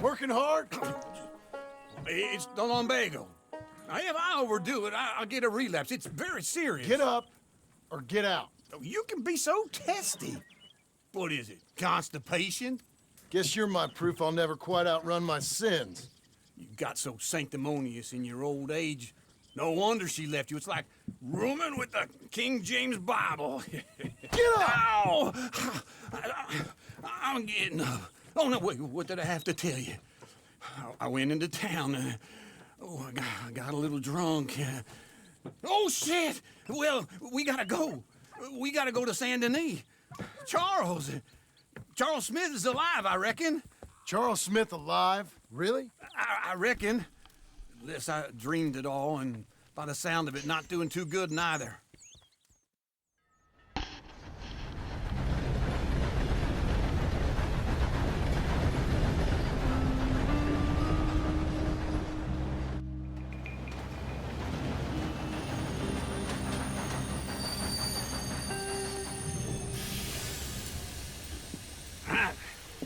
Working hard? It's the lumbago. Now, if I overdo it, I'll get a relapse. It's very serious. Get up or get out. You can be so testy. What is it, constipation? Guess you're my proof I'll never quite outrun my sins. You got so sanctimonious in your old age. No wonder she left you. It's like rooming with the King James Bible. Get up! Ow! I'm getting up. Oh, no, wait, what did I have to tell you? I went into town. I got a little drunk. Oh, shit! Well, we gotta go. We gotta go to Saint Denis. Charles Smith is alive, I reckon. Charles Smith alive? Really? I reckon. Unless I dreamed it all, and by the sound of it, not doing too good neither.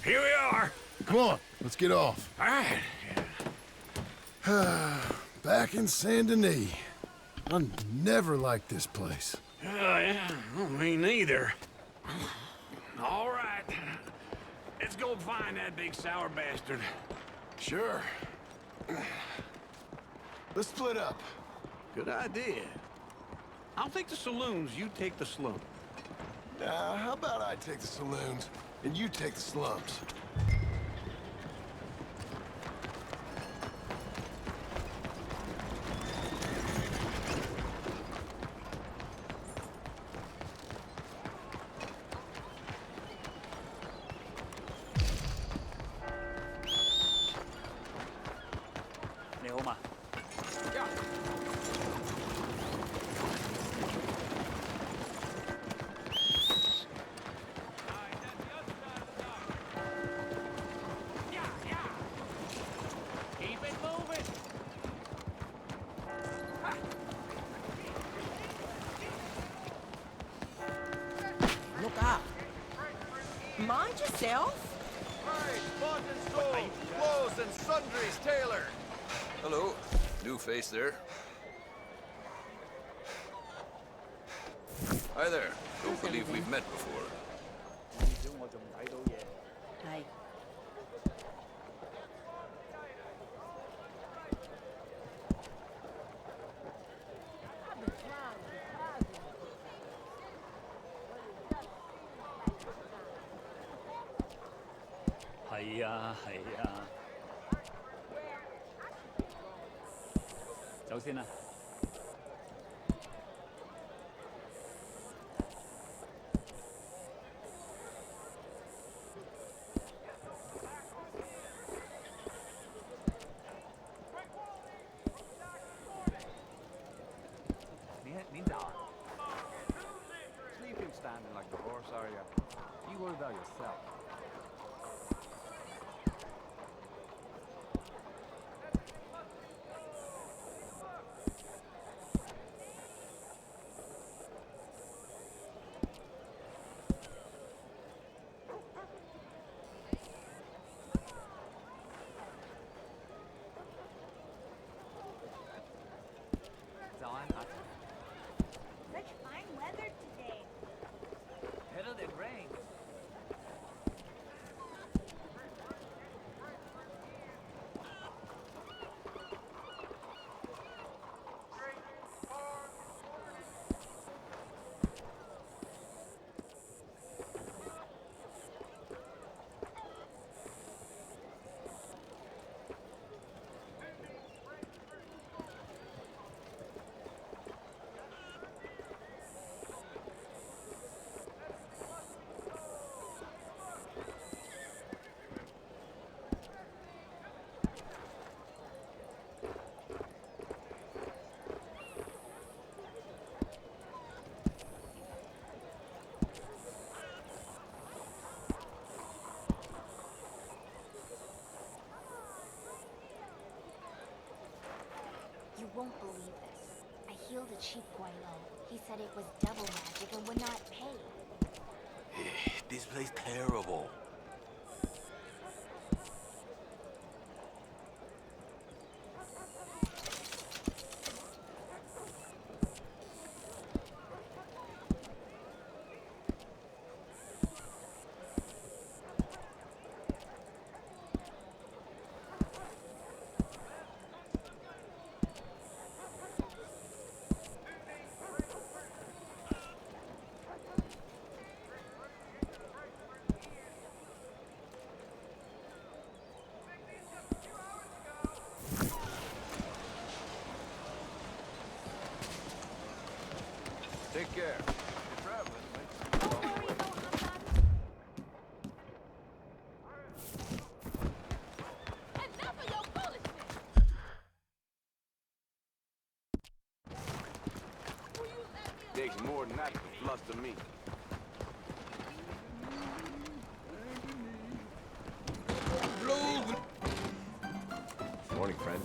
Here we are. Come on, let's get off. All right. Back in Saint Denis. I never liked this place. Yeah, me neither. All right. Let's go find that big sour bastard. Sure. Let's split up. Good idea. I'll take the saloons, you take the slum. How about I take the saloons and you take the slums? Look up. Mind yourself. Right, bought and sold. Clothes and sundries, Taylor. Hello. New face there. Hi there. Don't believe we've met before. Hey. Sleeping standing like the horse, are you? You worry about yourself. Such fine weather today. Better than rain. You won't believe this. I healed a cheap guano. He said it was devil magic and would not pay. This place terrible. That's the lust of me. Morning, friend.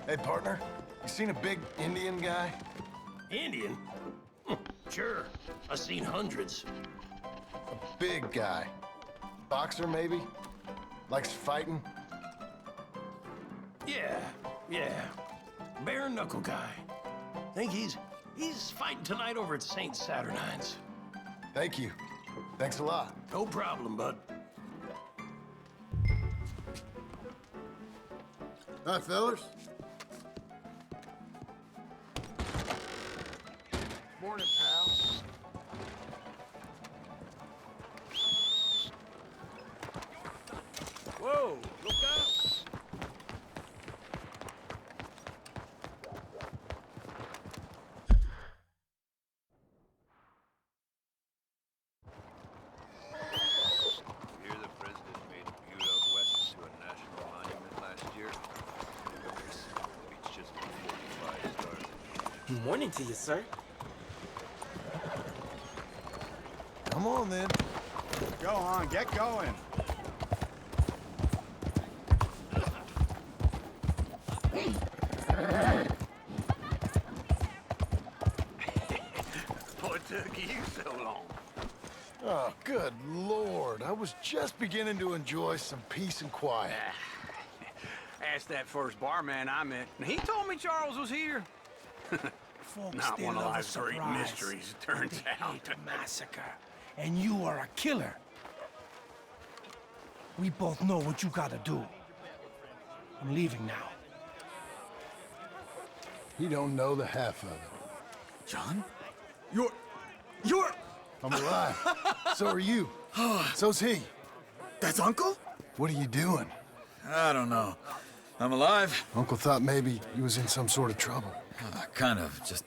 Hey, partner. You seen a big Indian guy? Indian? Sure. I've seen hundreds. A big guy. Boxer, maybe? Likes fighting? Yeah. Bare knuckle guy. Think he's fighting tonight over at St. Saturnine's. Thank you. Thanks a lot. No problem, bud. Hi, fellas. Morning, pal. Whoa, look out! Hear the president made Butte out west into a national monument last year? Beach just 45 stars. Morning to you, sir. Come on, then. Go on, get going. What took you so long? Oh, good Lord. I was just beginning to enjoy some peace and quiet. Asked that first barman I met, and he told me Charles was here. Folks, Not they one of love a life's great surprise, mysteries, it but turns they out. hate a massacre, and you are a killer. We both know what you gotta do. I'm leaving now. He don't know the half of it. John? You're... I'm alive. So are you. So's he. That's Uncle? What are you doing? I don't know. I'm alive. Uncle thought maybe you was in some sort of trouble. Kind of. Just...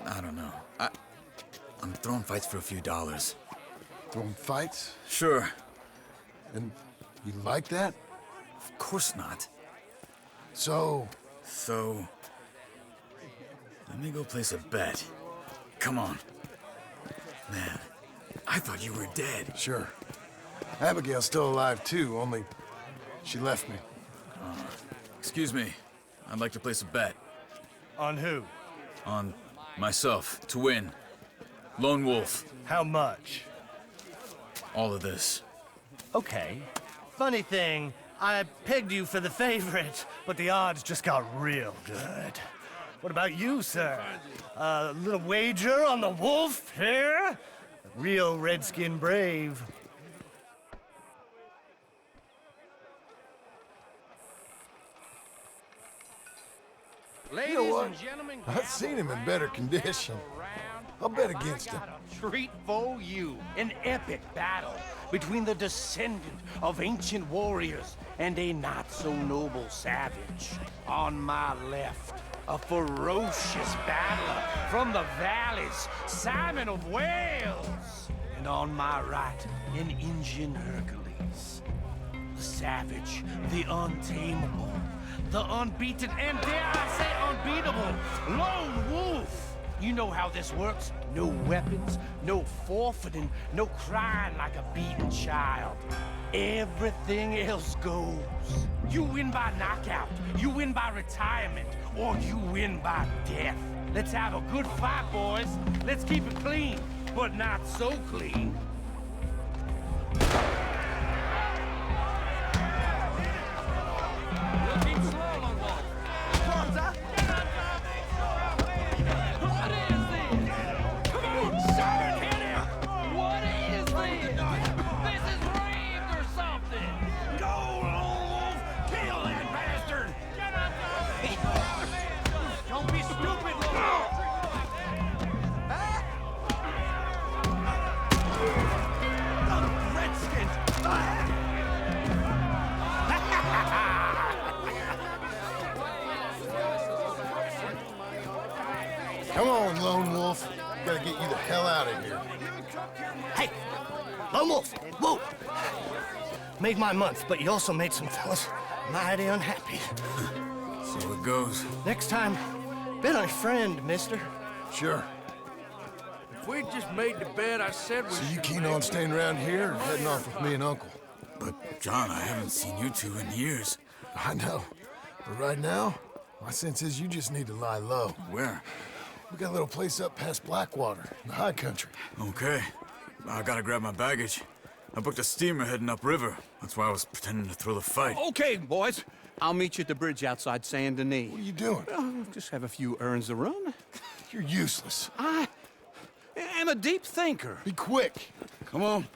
I don't know. I'm throwing fights for a few dollars. Throwing fights? Sure. And you like that? Of course not. So, let me go place a bet. Come on. Man, I thought you were dead. sure. Abigail's still alive too, only she left me. Excuse me. I'd like to place a bet. On who? On myself, to win. Lone Wolf. How much? All of this. Okay. Funny thing, I pegged you for the favorite, but the odds just got real good. What about you, sir? A little wager on the wolf here? Real redskin brave. You know what? I've seen him in better condition. I'll bet against him. Treat for you. An epic battle between the descendant of ancient warriors and a not-so-noble savage. On my left, a ferocious battler from the valleys, Simon of Wales. And on my right, an Indian Hercules. The savage, the untamable, the unbeaten, and dare I say unbeatable, Lone Wolf. You know how this works. No weapons, no forfeiting, no crying like a beaten child. Everything else goes. You win by knockout, you win by retirement, or you win by death. Let's have a good fight, boys. Let's keep it clean, but not so clean. Looking slow, Lone Wolf. Forza! What is this? Come on, Simon, hit him! What is this? This is raved or something! Go, Lone Wolf! Kill that bastard! Don't be stupid, Lone Wolf! The Redskins! Come on, Lone Wolf. Gotta get you the hell out of here. Hey! Lone Wolf! Whoa! Made my month, but you also made some fellas mighty unhappy. So it goes. Next time, bet on a friend, mister. Sure. If we'd just made the bed I said we So you should keen make, on staying around here or heading off with me and Uncle? But, John, I haven't seen you two in years. I know. But right now, my sense is you just need to lie low. Where? We got a little place up past Blackwater, in the high country. Okay. I gotta grab my baggage. I booked a steamer heading upriver. That's why I was pretending to throw the fight. Okay, boys. I'll meet you at the bridge outside Saint Denis. What are you doing? Just have a few errands to run. You're useless. I am a deep thinker. Be quick. Come on.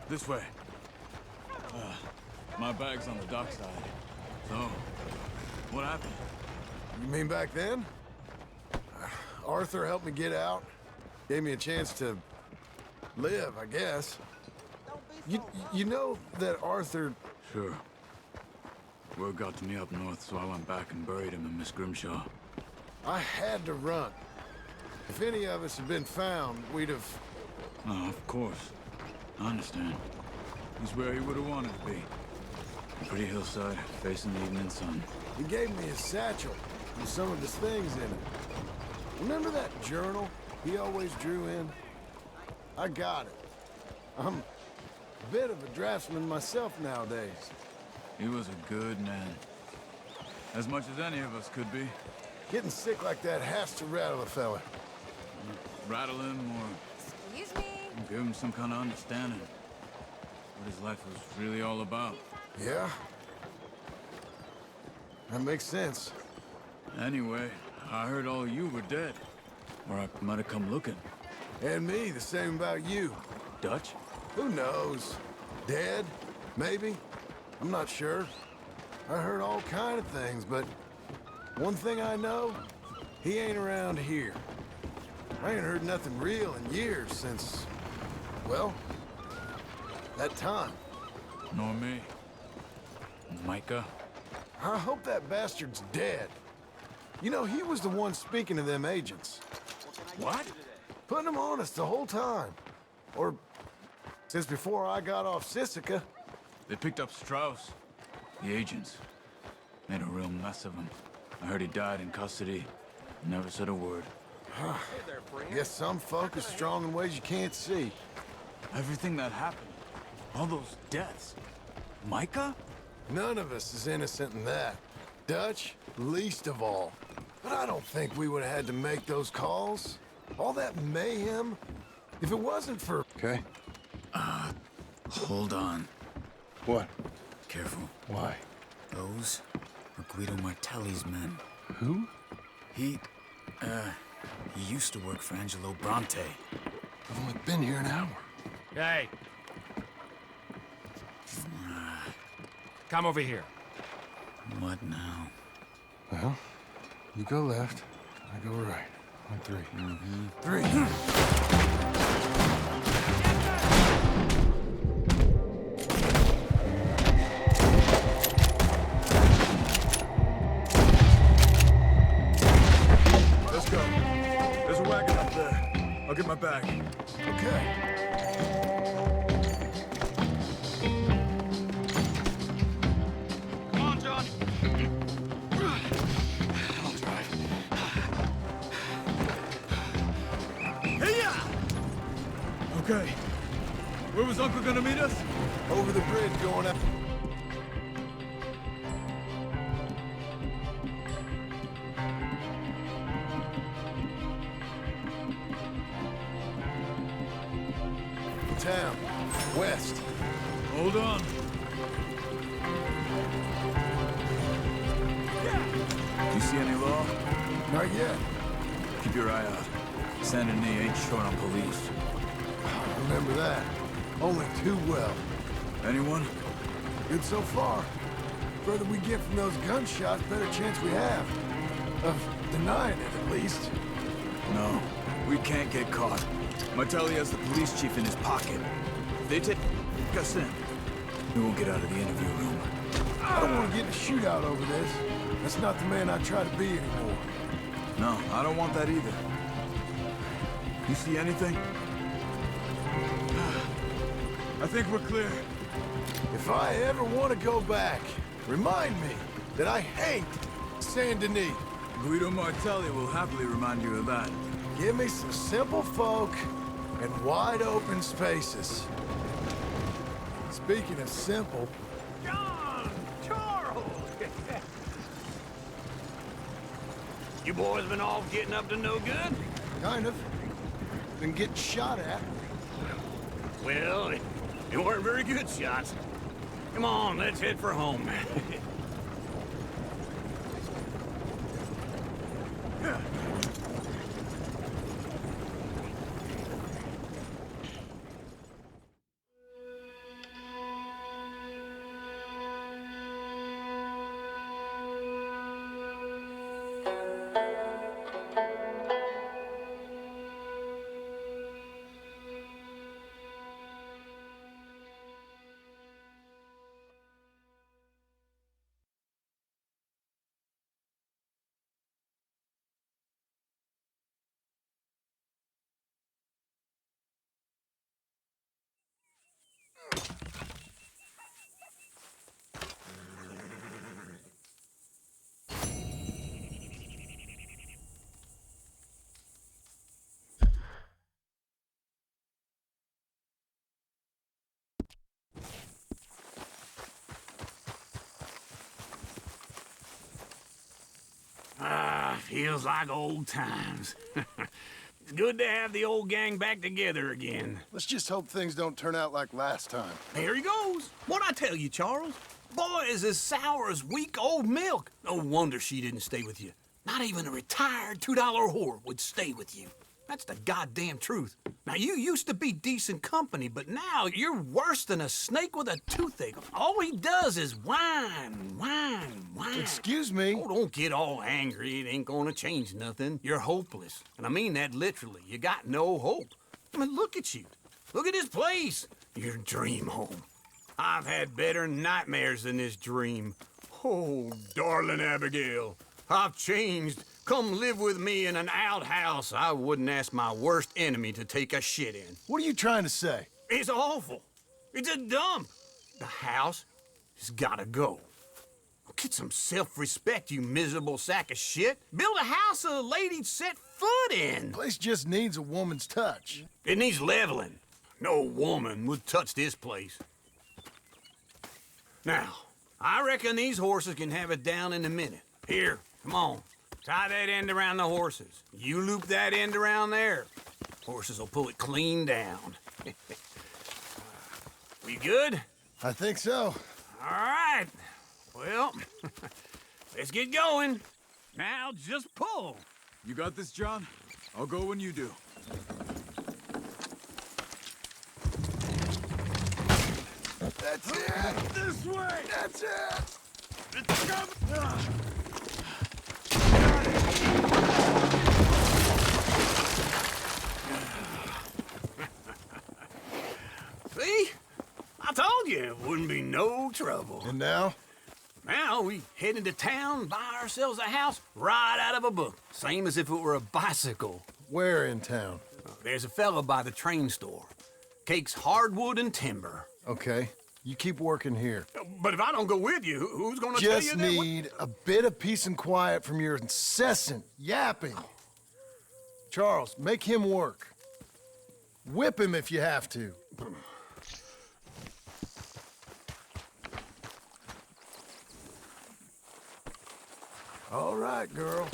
This way. My bag's on the dockside. So, what happened? You mean back then? Arthur helped me get out. Gave me a chance to live, I guess. You know that Arthur... Sure. Word got to me up north, so I went back and buried him in Miss Grimshaw. I had to run. If any of us had been found, we'd have... Oh, of course. I understand. He's where he would have wanted to be. A pretty hillside, facing the evening sun. He gave me his satchel with some of his things in it. Remember that journal he always drew in? I got it. I'm a bit of a draftsman myself nowadays. He was a good man. As much as any of us could be. Getting sick like that has to rattle a fella. Rattle him or Excuse me. give him some kind of understanding. What his life was really all about. Yeah? That makes sense. Anyway, I heard all you were dead. Or I might have come looking. And me, the same about you. Dutch? Who knows? Dead? Maybe? I'm not sure. I heard all kind of things, but one thing I know, he ain't around here. I ain't heard nothing real in years since, well, that time. Nor me. Micah? I hope that bastard's dead. You know, he was the one speaking to them agents. What? Putting them on us the whole time. Or since before I got off Sisika. They picked up Strauss. The agents. Made a real mess of him. I heard he died in custody. Never said a word. Guess some folk is strong in ways you can't see. Everything that happened. All those deaths. Micah? None of us is innocent in that. Dutch, least of all. But I don't think we would have had to make those calls. All that mayhem. If it wasn't for... Okay. Hold on. What? Careful. Why? Those are Guido Martelli's men. Who? He used to work for Angelo Bronte. I've only been here an hour. Hey. Come over here. What now? Well, you go left, I go right. On three. Three. Let's go. There's a wagon up there. I'll get my bag. Okay. Come on, John. I'll drive. Hey-ya! Okay. Where was Uncle gonna meet us? Over the bridge going up. Town. West. Hold on. You see any law? Not yet. Keep your eye out. Saint Denis ain't short on police. Remember that. Only too well. Anyone? Good so far. Further we get from those gunshots, better chance we have. Of denying it, at least. No. We can't get caught. Martelli has the police chief in his pocket. If they take us in, we won't get out of the interview room. I don't want to get in a shootout over this. That's not the man I try to be anymore. No, I don't want that either. You see anything? I think we're clear. If I ever want to go back, remind me that I hate Saint Denis. Guido Martelli will happily remind you of that. Give me some simple folk and wide open spaces. Speaking of simple, John! Charles! You boys been all getting up to no good? kind of. Been getting shot at. Well, they weren't very good shots. Come on, let's head for home. Feels like old times. It's good to have the old gang back together again. Let's just hope things don't turn out like last time. There he goes. What'd I tell you, Charles? Boy is as sour as weak old milk. No wonder she didn't stay with you. Not even a retired $2 whore would stay with you. That's the goddamn truth. Now, you used to be decent company, but now you're worse than a snake with a toothache. All he does is whine, whine, whine. Excuse me? Oh, don't get all angry. It ain't gonna change nothing. You're hopeless. And I mean that literally. You got no hope. I mean, look at you. Look at this place. Your dream home. I've had better nightmares than this dream. Oh, darling Abigail, I've changed. Come live with me in an outhouse I wouldn't ask my worst enemy to take a shit in. What are you trying to say? It's awful. It's a dump. The house has gotta go. Get some self-respect, you miserable sack of shit. Build a house a lady'd set foot in. Place just needs a woman's touch. It needs leveling. No woman would touch this place. Now, I reckon these horses can have it down in a minute. Here, come on. Tie that end around the horses. You loop that end around there. Horses will pull it clean down. We good? I think so. All right. Well, let's get going. Now just pull. You got this, John? I'll go when you do. That's it! This way! That's it! It's coming! See? I told you it wouldn't be no trouble. And now? Now we head into town, buy ourselves a house right out of a book. Same as if it were a bicycle. Where in town? There's a fella by the train store. Cakes hardwood and timber. Okay. You keep working here. But if I don't go with you, who's gonna tell you Just that? need a bit of peace and quiet from your incessant yapping. Charles, make him work. Whip him if you have to. All right, girl.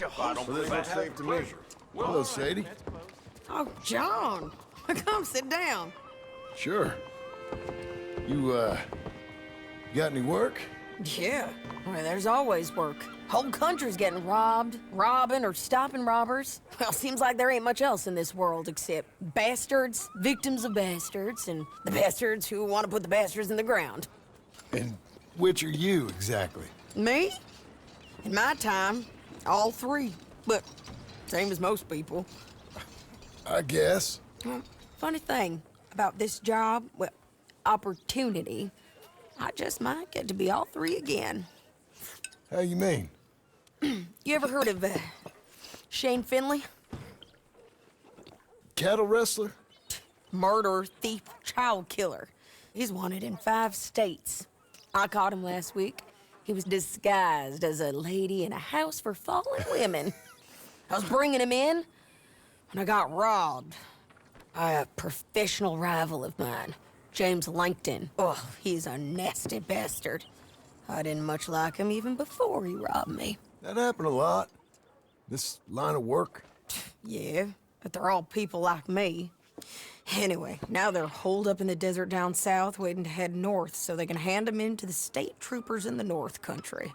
you host. So this looks safe to me. Hello, Sadie. Oh, John. Come sit down. Sure. You got any work? Yeah. Well, there's always work. Whole country's getting robbed, robbing, or stopping robbers. Well, seems like there ain't much else in this world except bastards, victims of bastards, and the bastards who want to put the bastards in the ground. And which are you, exactly? Me? In my time, all three. But same as most people. I guess. Well, funny thing about this job, well, opportunity, I just might get to be all three again. How you mean? You ever heard of Shane Finley? Cattle wrestler? Murderer, thief, child killer. He's wanted in 5 states. I caught him last week. He was disguised as a lady in a house for fallen women. I was bringing him in, and I got robbed by a professional rival of mine, James Langton. Oh, he's a nasty bastard. I didn't much like him even before he robbed me. That happened a lot. This line of work. Yeah, but they're all people like me. Anyway, now they're holed up in the desert down south, waiting to head north so they can hand them in to the state troopers in the north country.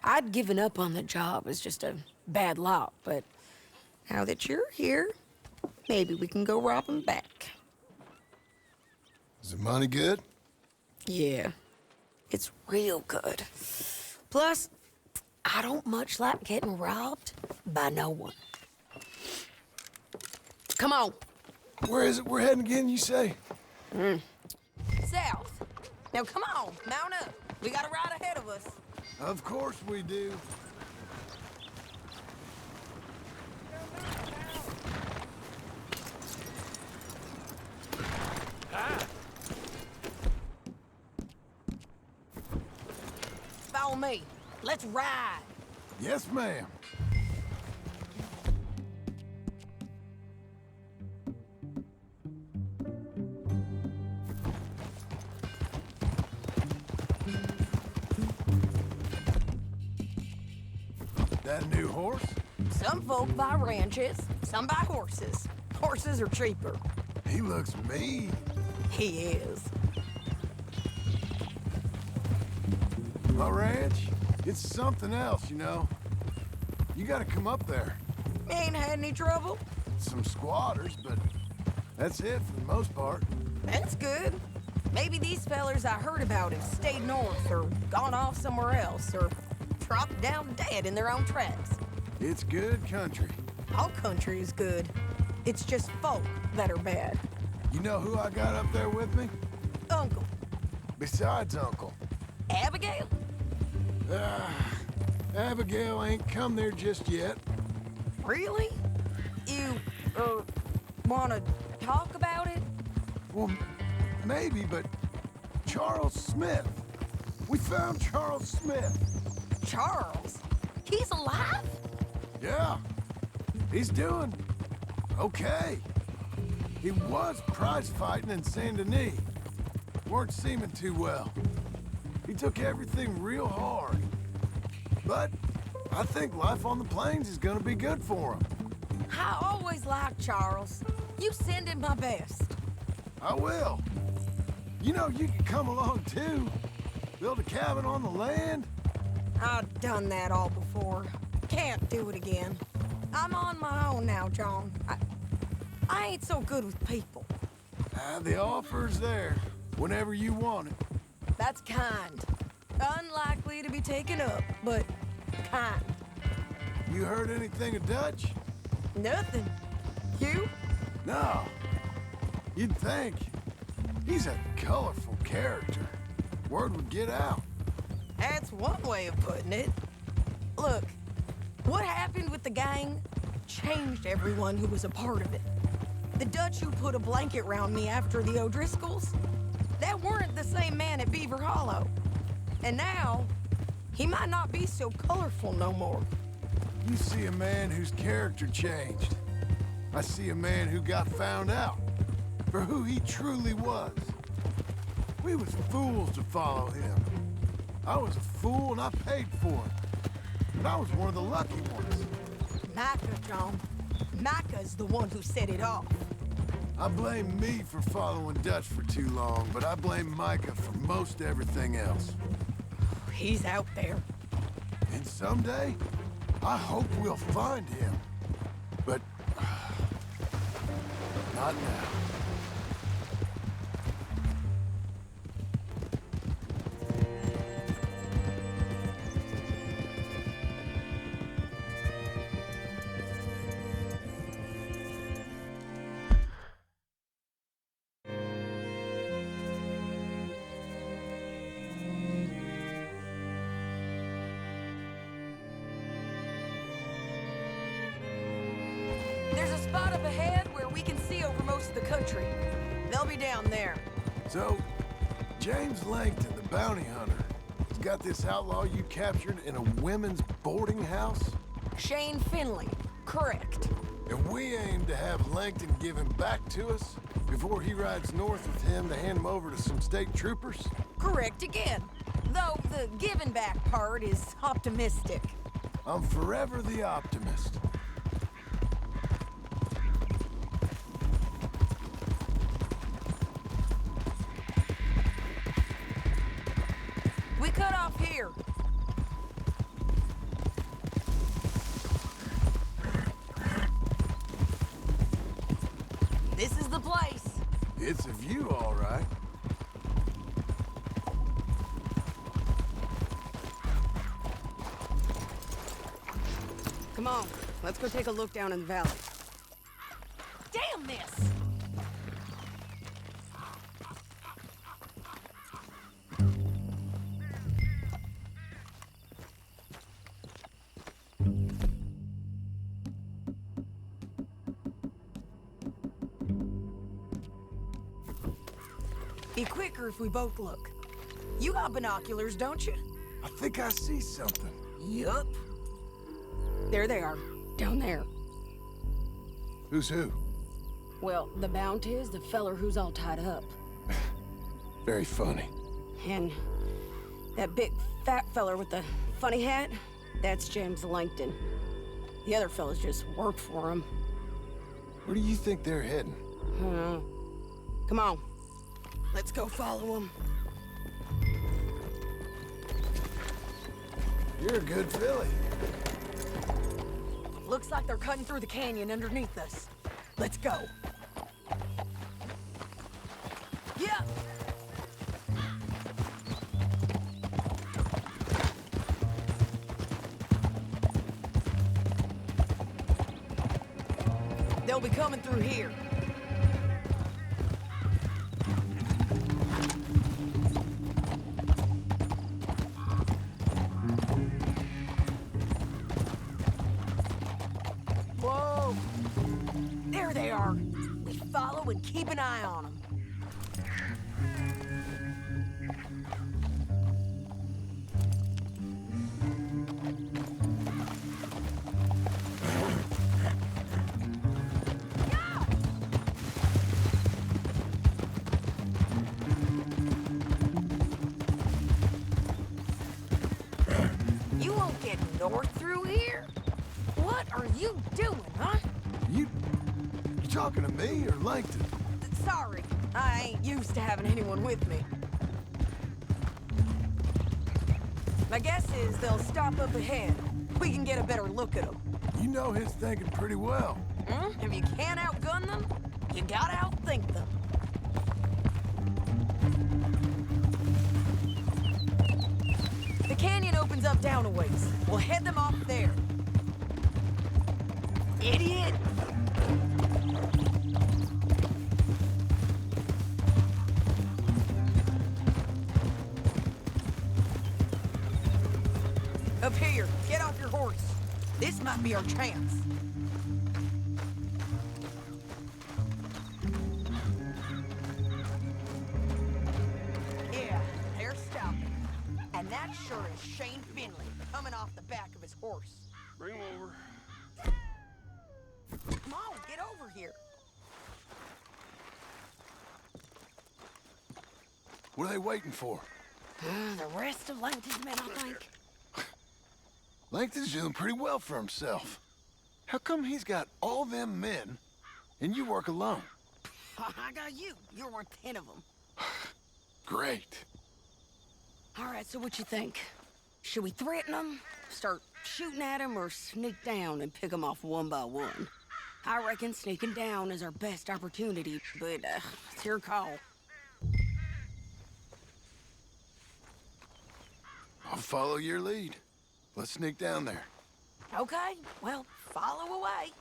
I'd given up on the job as just a bad lot, but now that you're here, maybe we can go rob them back. Is the money good? Yeah, it's real good. Plus, I don't much like getting robbed by no one. Come on. Where is it we're heading again, you say? South. Now come on, mount up. We got a ride ahead of us. Of course we do. Follow me. Let's ride. Yes, ma'am. That a new horse? Some folk buy ranches, some buy horses. Horses are cheaper. He looks mean. He is. My ranch, it's something else, you know. You gotta come up there. Ain't had any trouble? Some squatters, but that's it for the most part. That's good. Maybe these fellers I heard about have stayed north or gone off somewhere else or dropped down dead in their own tracks. It's good country. All country is good. It's just folk that are bad. You know who I got up there with me? Uncle. Besides Uncle. Abigail? Abigail ain't come there just yet. Really? You, wanna talk about it? Well, maybe, but Charles Smith. We found Charles Smith. Charles? He's alive? Yeah. He's doing okay. He was prize fighting in Saint Denis. Weren't seeming too well. He took everything real hard. But I think life on the plains is gonna be good for him. I always liked Charles. You send him my best. I will. You know, you can come along too. Build a cabin on the land. I've done that all before. Can't do it again. I'm on my own now, John. I ain't so good with people. The offer's there whenever you want it. That's kind. Unlikely to be taken up, but kind. You heard anything of Dutch? Nothing. You? No. You'd think. He's a colorful character. Word would get out. That's one way of putting it. Look, what happened with the gang changed everyone who was a part of it. The Dutch who put a blanket round me after the O'Driscolls, that weren't the same man at Beaver Hollow. And now, he might not be so colorful no more. You see a man whose character changed. I see a man who got found out for who he truly was. We was fools to follow him. I was a fool and I paid for it. but I was one of the lucky ones. Micah, John. Micah's the one who set it off. I blame me for following Dutch for too long, but I blame Micah for most everything else. He's out there. And someday, I hope we'll find him. But... not now. There's a spot up ahead where we can see over most of the country. They'll be down there. So, James Langton, the bounty hunter, has got this outlaw you captured in a women's boarding house? Shane Finley. Correct. And we aim to have Langton give him back to us before he rides north with him to hand him over to some state troopers? Correct again. Though the giving back part is optimistic. I'm forever the optimist. We cut off here. This is the place. It's a view, all right. Come on, let's go take a look down in the valley. Damn this! Be quicker if we both look. You got binoculars, don't you? I think I see something. Yup. There they are, down there. Who's who? Well, the bounty is the feller who's all tied up. Very funny. And that big fat feller with the funny hat, that's James Langton. The other fellas just work for him. Where do you think they're heading? Come on. Let's go follow them. You're a good filly. Looks like they're cutting through the canyon underneath us. Let's go. Yeah. They'll be coming through here. Whoa! There they are. We follow and keep an eye on them. You won't get north through here? What are you doing, huh? You talking to me or Langton? Sorry, I ain't used to having anyone with me. My guess is they'll stop up ahead. We can get a better look at them. You know his thinking pretty well. If you can't outgun them, you gotta outthink them. The canyon opens up down a ways. We'll head them off there. Idiot! Up here, get off your horse. This might be our chance. Yeah, they're stopping. And that sure is Shane Finley coming off the back of his horse. Bring him over. Come on, get over here. What are they waiting for? The rest of Langton's men, I think. Langton's doing pretty well for himself. How come he's got all them men, and you work alone? I got you. You're worth 10 of them. Great. All right, so what you think? Should we threaten them, start shooting at them, or sneak down and pick them off one by one? I reckon sneaking down is our best opportunity, but it's your call. I'll follow your lead. Let's sneak down there. Okay, well, follow away.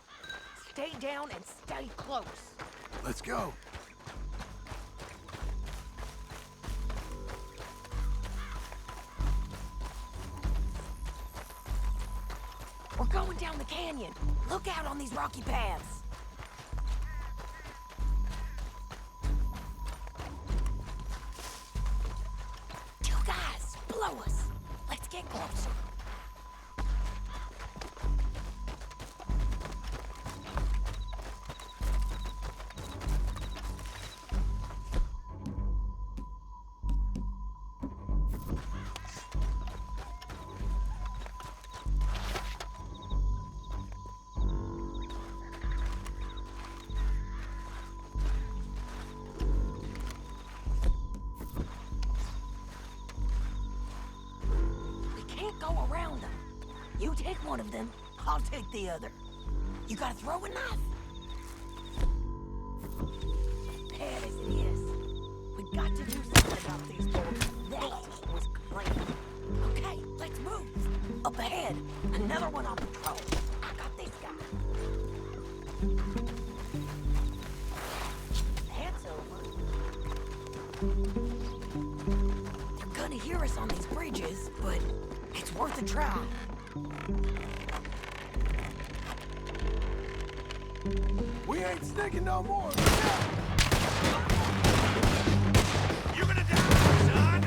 Stay down and stay close. Let's go. We're going down the canyon. Look out on these rocky paths. Two guys, below us. Let's get closer. Go around them. You take one of them, I'll take the other. You gotta throw a knife. Bad as it is, we got to do something about these boys. That was clean. Okay, let's move. Up ahead, another one on patrol. I got this guy. That's over. They're gonna hear us on these bridges, but it's worth a try. We ain't sneaking no more. You're gonna die, son!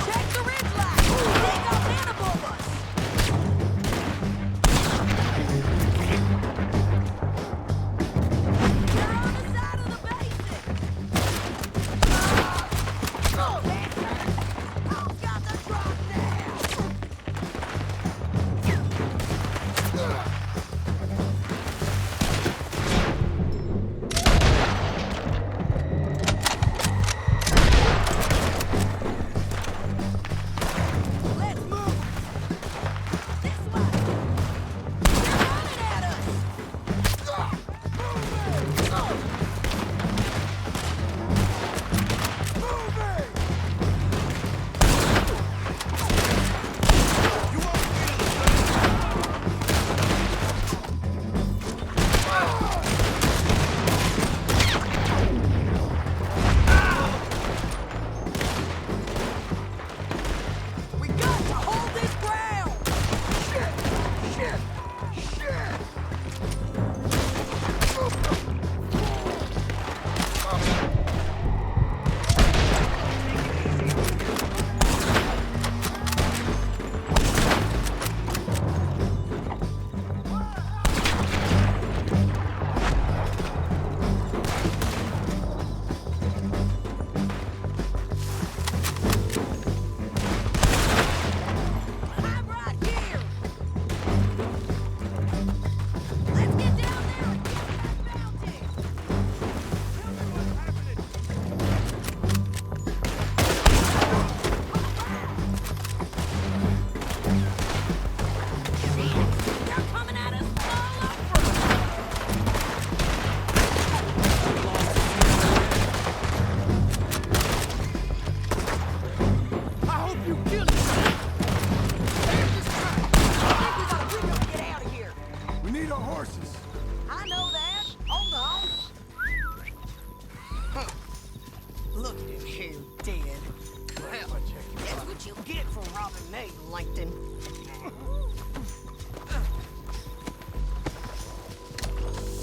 Check the ridge line! They got men above us! They're on the side of the basin! I've got the drop now! Let's move! This way! They're running at us! We got to hold this ground! I'm right here! Let's get down there and get that bounty! They're coming at us all over! I hope you kill it. I think we got a window to get out of here. We need our horses. I know that. Hold on. Huh. Look at him dead. Well, that's what you get for robbing me, Langton.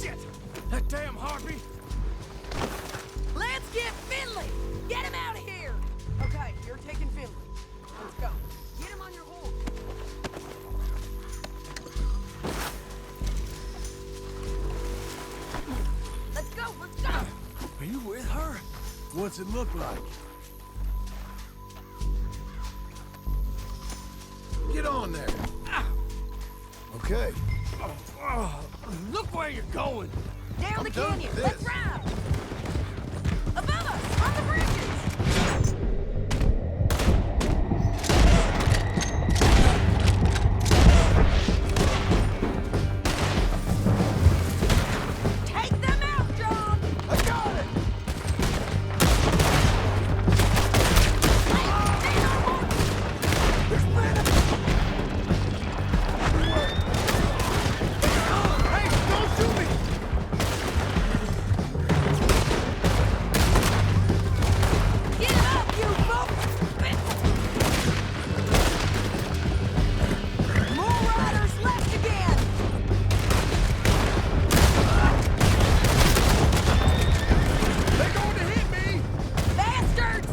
Shit! That damn harpy! Let's get Finley! Get him out of here! Okay, you're taking Finley. Let's go. Get him on your horse. Let's go, let's go! Are you with What's it look like? Get on there. Okay. Look where you're going. Down the done canyon. with Let's this. ride. Above us, on the bridges. Take them out, John. I got it! There's men everywhere! Hey, don't shoot me! Get up, you folks! More riders left again! They're going to hit me! Bastards!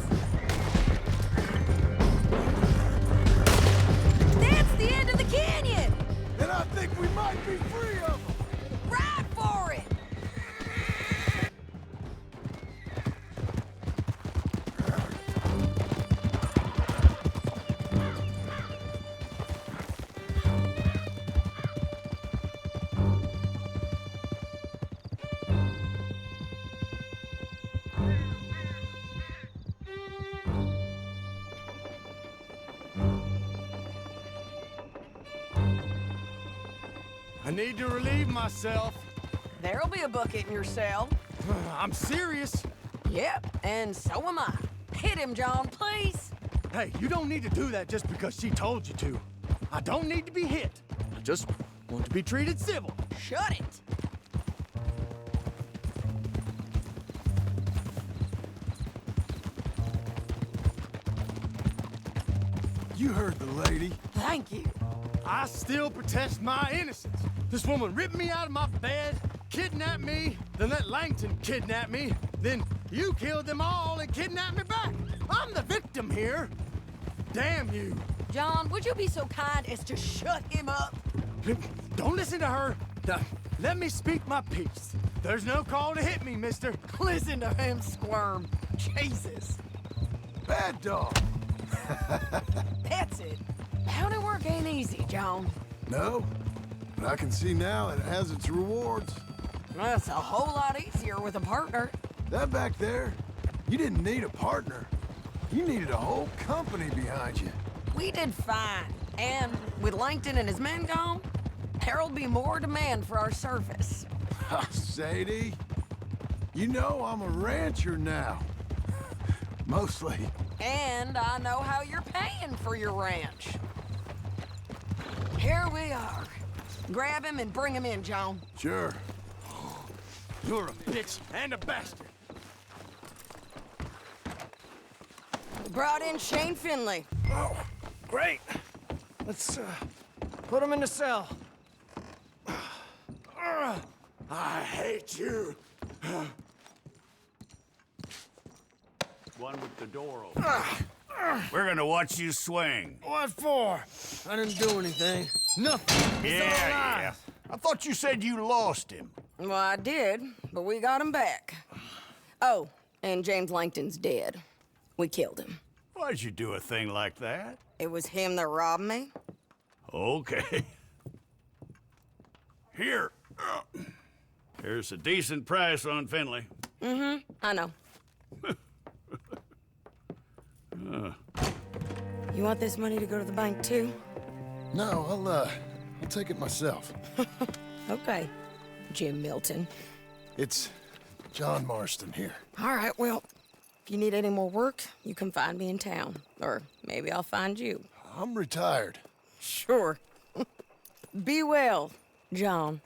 That's the end of the canyon! And I think we might be free of them! Ride for it! I need to relieve myself. There'll be a bucket in your cell. I'm serious. Yep, and so am I. Hit him, John, please. Hey, you don't need to do that just because she told you to. I don't need to be hit. I just want to be treated civil. Shut it. You heard the lady. Thank you. I still protest my innocence. This woman ripped me out of my bed, kidnapped me, then let Langton kidnap me, then you killed them all and kidnapped me back. I'm the victim here. Damn you. John, would you be so kind as to shut him up? Don't listen to her. Let me speak my piece. There's no call to hit me, mister. Listen to him squirm. Jesus. Bad dog. That's it. Bounty work ain't easy, John. No, but I can see now it has its rewards. That's a whole lot easier with a partner. That back there, you didn't need a partner. You needed a whole company behind you. We did fine. And with Langton and his men gone, there'll be more demand for our service. Sadie, you know I'm a rancher now. Mostly. And I know how you're paying for your ranch. Here we are. Grab him and bring him in, John. Sure. You're a bitch and a bastard. We brought in Shane Finley. Oh, great. Let's put him in the cell. I hate you. One with the door open. We're gonna watch you swing. What for? I didn't do anything. Nothing. He's Yeah. I thought you said you lost him. Well, I did, but we got him back. Oh, and James Langton's dead. We killed him. Why'd you do a thing like that? It was him that robbed me. Okay. Here. Here's a decent price on Finley. I know. You want this money to go to the bank, too? No, I'll take it myself. Okay, Jim Milton. It's John Marston here. All right, well, if you need any more work, you can find me in town. Or maybe I'll find you. I'm retired. Sure. Be well, John.